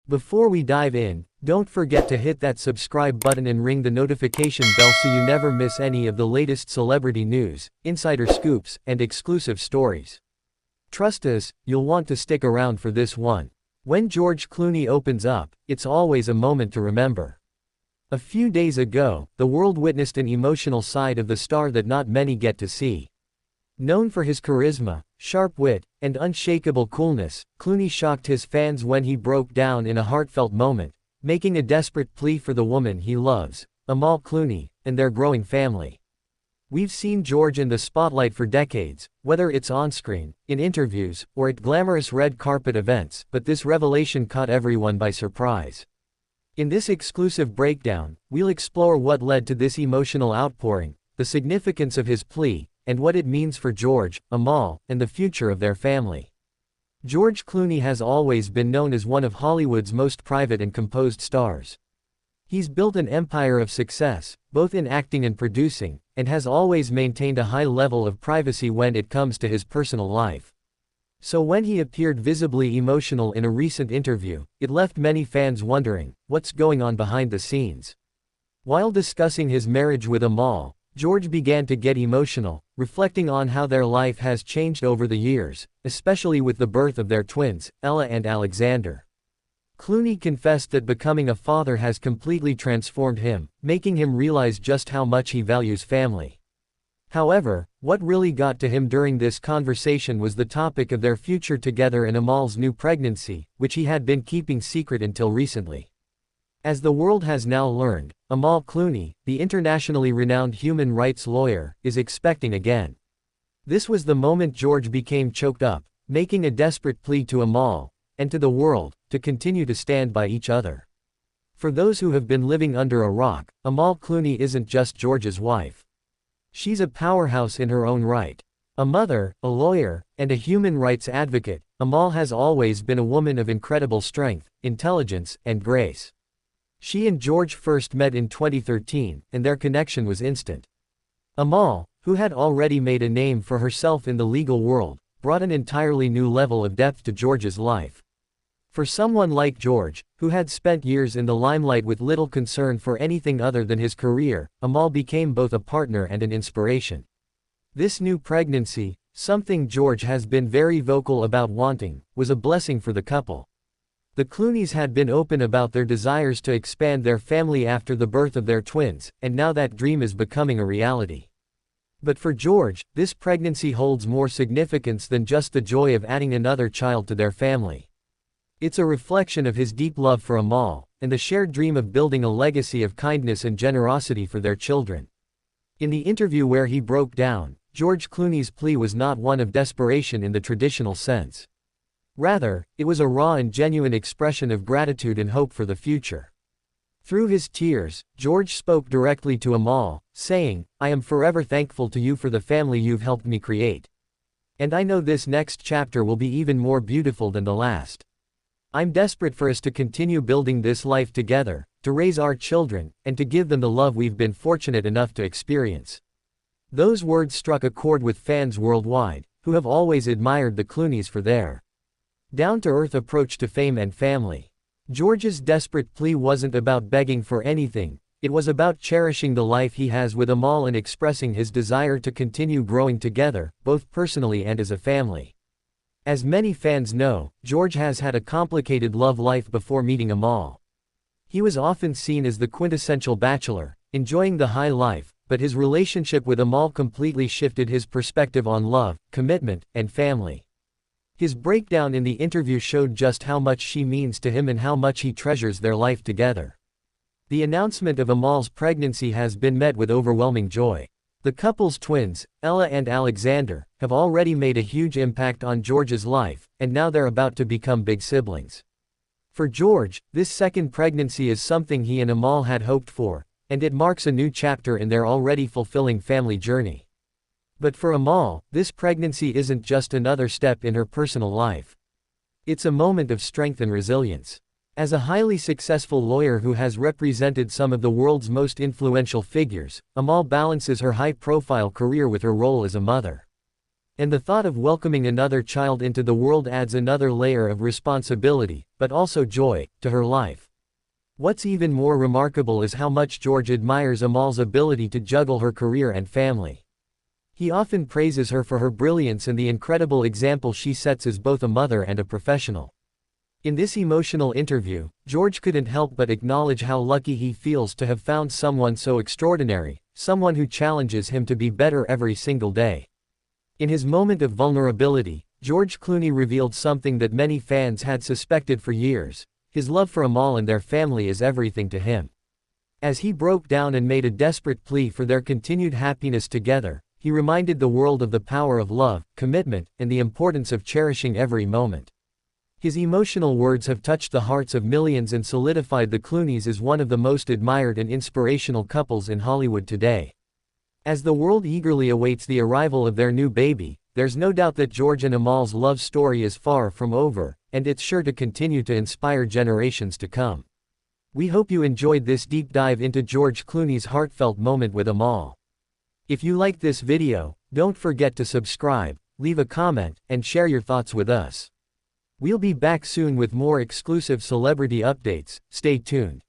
Before we dive in, don't forget to hit that subscribe button and ring the notification bell so you never miss any of the latest celebrity news, insider scoops, and exclusive stories. Trust us, you'll want to stick around for this one. When George Clooney opens up, it's always a moment to remember. A few days ago, the world witnessed an emotional side of the star that not many get to see. Known for his charisma, sharp wit, and unshakable coolness, Clooney shocked his fans when he broke down in a heartfelt moment, making a desperate plea for the woman he loves, Amal Clooney, and their growing family. We've seen George in the spotlight for decades, whether it's on-screen, in interviews, or at glamorous red carpet events, but this revelation caught everyone by surprise. In this exclusive breakdown, we'll explore what led to this emotional outpouring, the significance of his plea, and what it means for George, Amal, and the future of their family. George Clooney has always been known as one of Hollywood's most private and composed stars. He's built an empire of success, both in acting and producing, and has always maintained a high level of privacy when it comes to his personal life. So when he appeared visibly emotional in a recent interview, it left many fans wondering, what's going on behind the scenes? While discussing his marriage with Amal, George began to get emotional, reflecting on how their life has changed over the years, especially with the birth of their twins, Ella and Alexander. Clooney confessed that becoming a father has completely transformed him, making him realize just how much he values family. However, what really got to him during this conversation was the topic of their future together and Amal's new pregnancy, which he had been keeping secret until recently. As the world has now learned, Amal Clooney, the internationally renowned human rights lawyer, is expecting again. This was the moment George became choked up, making a desperate plea to Amal, and to the world, to continue to stand by each other. For those who have been living under a rock, Amal Clooney isn't just George's wife. She's a powerhouse in her own right. A mother, a lawyer, and a human rights advocate, Amal has always been a woman of incredible strength, intelligence, and grace. She and George first met in 2013, and their connection was instant. Amal, who had already made a name for herself in the legal world, brought an entirely new level of depth to George's life. For someone like George, who had spent years in the limelight with little concern for anything other than his career, Amal became both a partner and an inspiration. This new pregnancy, something George has been very vocal about wanting, was a blessing for the couple. The Clooneys had been open about their desires to expand their family after the birth of their twins, and now that dream is becoming a reality. But for George, this pregnancy holds more significance than just the joy of adding another child to their family. It's a reflection of his deep love for Amal, and the shared dream of building a legacy of kindness and generosity for their children. In the interview where he broke down, George Clooney's plea was not one of desperation in the traditional sense. Rather, it was a raw and genuine expression of gratitude and hope for the future. Through his tears, George spoke directly to Amal, saying, "I am forever thankful to you for the family you've helped me create. And I know this next chapter will be even more beautiful than the last. I'm desperate for us to continue building this life together, to raise our children, and to give them the love we've been fortunate enough to experience." Those words struck a chord with fans worldwide, who have always admired the Clooneys for their down-to-earth approach to fame and family. George's desperate plea wasn't about begging for anything, it was about cherishing the life he has with Amal and expressing his desire to continue growing together, both personally and as a family. As many fans know, George has had a complicated love life before meeting Amal. He was often seen as the quintessential bachelor, enjoying the high life, but his relationship with Amal completely shifted his perspective on love, commitment, and family. His breakdown in the interview showed just how much she means to him and how much he treasures their life together. The announcement of Amal's pregnancy has been met with overwhelming joy. The couple's twins, Ella and Alexander, have already made a huge impact on George's life, and now they're about to become big siblings. For George, this second pregnancy is something he and Amal had hoped for, and it marks a new chapter in their already fulfilling family journey. But for Amal, this pregnancy isn't just another step in her personal life. It's a moment of strength and resilience. As a highly successful lawyer who has represented some of the world's most influential figures, Amal balances her high-profile career with her role as a mother. And the thought of welcoming another child into the world adds another layer of responsibility, but also joy, to her life. What's even more remarkable is how much George admires Amal's ability to juggle her career and family. He often praises her for her brilliance and the incredible example she sets as both a mother and a professional. In this emotional interview, George couldn't help but acknowledge how lucky he feels to have found someone so extraordinary, someone who challenges him to be better every single day. In his moment of vulnerability, George Clooney revealed something that many fans had suspected for years: his love for Amal and their family is everything to him. As he broke down and made a desperate plea for their continued happiness together, he reminded the world of the power of love, commitment, and the importance of cherishing every moment. His emotional words have touched the hearts of millions and solidified the Clooneys as one of the most admired and inspirational couples in Hollywood today. As the world eagerly awaits the arrival of their new baby, there's no doubt that George and Amal's love story is far from over, and it's sure to continue to inspire generations to come. We hope you enjoyed this deep dive into George Clooney's heartfelt moment with Amal. If you liked this video, don't forget to subscribe, leave a comment, and share your thoughts with us. We'll be back soon with more exclusive celebrity updates. Stay tuned.